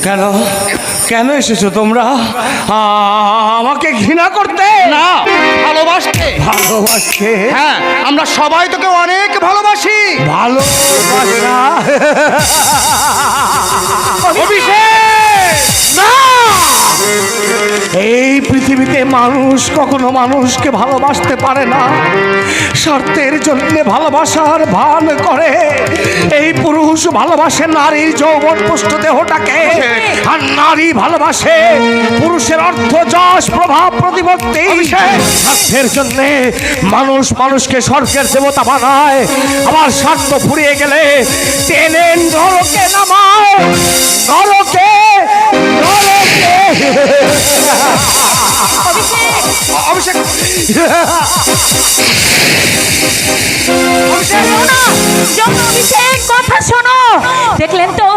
কেন কেন এসেছো তোমরা আমাকে ঘৃণা করতে? না, ভালোবাসতে। ভালোবাসতে? হ্যাঁ, আমরা সবাই তোকে অনেক ভালোবাসি। ভালোবাসা? অভিষেক! না, এই পৃথিবীতে মানুষ কখনো মানুষকে ভালোবাসতে পারে না। স্বার্থের জন্য ভালোবাসার ভান করে। এই পুরুষ ভালোবাসে নারীর যৌবন পুষ্ট দেহটাকে, আর নারী ভালোবাসে পুরুষের অর্থ যশ প্রভাব প্রতিপত্তি। স্বার্থের জন্য মানুষ মানুষকে স্বর্গের দেবতা বানায়, আবার স্বার্থ ফুরিয়ে গেলে টেনে নরকে নামায়। নরকে নরকে। অভিষেক! অভিষেক কথা শোনো। দেখলেন তো